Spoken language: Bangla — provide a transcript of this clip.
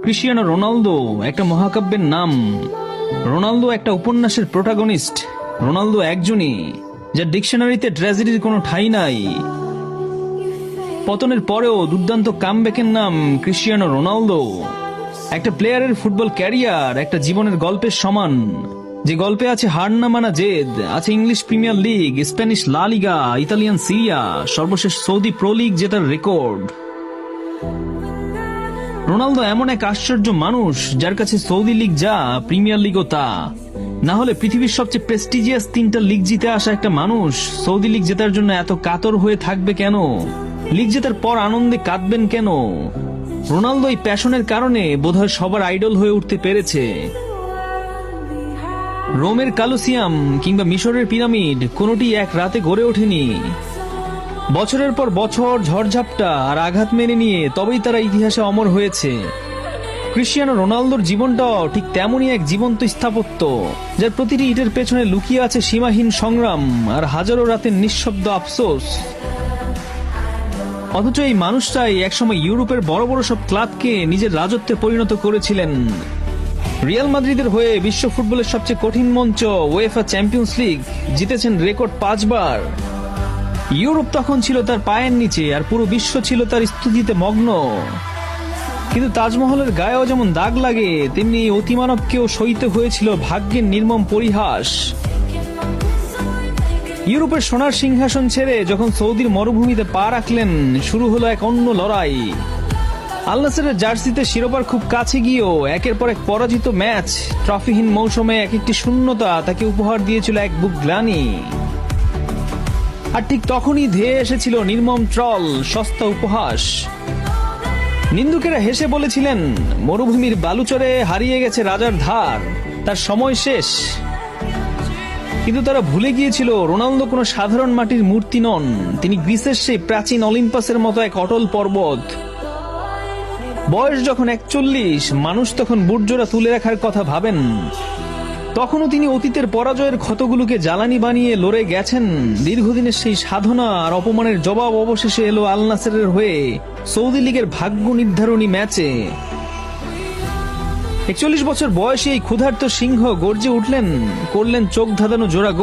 ক্রিস্টিয়ানো রোনালদো একটা মহাকাব্যের নাম। রোনালদো একটা উপন্যাসের প্রোটাগনিস্ট। রোনালদো একজনই, যার ডিকশনারিতে ট্র্যাজেডির কোনো ঠাঁই নাই। পতনের পরেও দুর্দান্ত কামব্যাকের নাম ক্রিস্টিয়ানো রোনালদো। একটা প্লেয়ারের ফুটবল ক্যারিয়ার একটা জীবনের গল্পের সমান, যে গল্পে আছে হার না মানা জেদ, আছে ইংলিশ প্রিমিয়ার লিগ, স্প্যানিশ লা লিগা, ইতালিয়ান সিরিয়া, সর্বশেষ সৌদি প্রো লিগ জেতার রেকর্ড। রোনালদো এমন এক আশ্চর্য মানুষ, যার কাছে সৌদি লিগ যা, প্রিমিয়ার লিগও তা। না হলে পৃথিবীর সবচেয়ে প্রেস্টিজিয়াস 3টা লিগ জিতে আসা একটা মানুষ সৌদি লিগ জেতার জন্য এত কাতর হয়ে থাকবে কেন? লিগ জেতার পর আনন্দে কাঁদবেন কেন? রোনালদো এই প্যাশনের কারণে বোধহয় সবার আইডল হয়ে উঠতে পেরেছে। রোমের কলোসিয়াম কিংবা মিশরের পিরামিড কোনোটি এক রাতে গড়ে ওঠেনি। বছরের পর বছর ঝড়ঝাপটা আর আঘাত মেনে নিয়ে তবেই তারা ইতিহাসে অমর হয়েছে। ক্রিস্টিয়ানো রোনালদোর জীবনটাও ঠিক তেমনই এক জীবন্ত স্থাপত্য, যার প্রতিটি ইটের পেছনে লুকিয়ে আছে সীমাহীন সংগ্রাম আর হাজারো রাতের নিঃশব্দ আফসোস। অথচ এই মানুষটাই একসময় ইউরোপের বড় বড় সব ক্লাবকে নিজের রাজত্বে পরিণত করেছিলেন। রিয়াল মাদ্রিদের হয়ে বিশ্ব ফুটবলের সবচেয়ে কঠিন মঞ্চ উয়েফা চ্যাম্পিয়ন্স লিগ জিতেছেন রেকর্ড 5 বার। ইউরোপ তখন ছিল তার পায়ের নিচে আর পুরো বিশ্ব ছিল তার স্তুতিতে মগ্ন। কিন্তু তাজমহলের গায়েও যেমন দাগ লাগে, তেমনি অতিমানবকেও সইতে হয়েছিল ভাগ্যের নির্মম পরিহাস। ইউরোপের সোনার সিংহাসন ছেড়ে যখন সৌদির মরুভূমিতে পা রাখলেন, শুরু হলো এক অন্য লড়াই। আল নাসেরের জার্সিতে শিরোপার খুব কাছে গিয়েও একের পর এক পরাজিত ম্যাচ, ট্রফিহীন মৌসুমে এক একটি শূন্যতা তাকে উপহার দিয়েছিল এক বুক গ্লানি। আর ঠিক তখনই ধেয়ে এসেছিল নির্মম ট্রল, সস্তা উপহাস। নিন্দুকেরা হেসে বলেছিলেন, মরুভূমির বালুচরে হারিয়ে গেছে রাজার ধার, তার সময় শেষ। কিন্তু তারা ভুলে গিয়েছিল রোনালদো কোনো সাধারণ মাটির মূর্তি নন, তিনি গ্রিসের সেই প্রাচীন অলিম্পাসের মতো এক অটল পর্বত। বয়স যখন 41, মানুষ তখন বুটজোড়া তুলে রাখার কথা ভাবেন। তখনও তিনি অতীতের পরাজয়ের ক্ষতগুলোকে জ্বালানি বানিয়ে লড়ে গেছেন। দীর্ঘদিনের সেই সাধনা আর অপমানের জবাব অবশেষে এলো আল নাসেরের হয়ে সৌদি লীগের ভাগ্য নির্ধারণী ম্যাচে। 41 বছর বয়সী এই ক্ষুধার্ত সিংহ গর্জে উঠলেন, করলেন চোখ ধাঁধানো জোড়া গোল।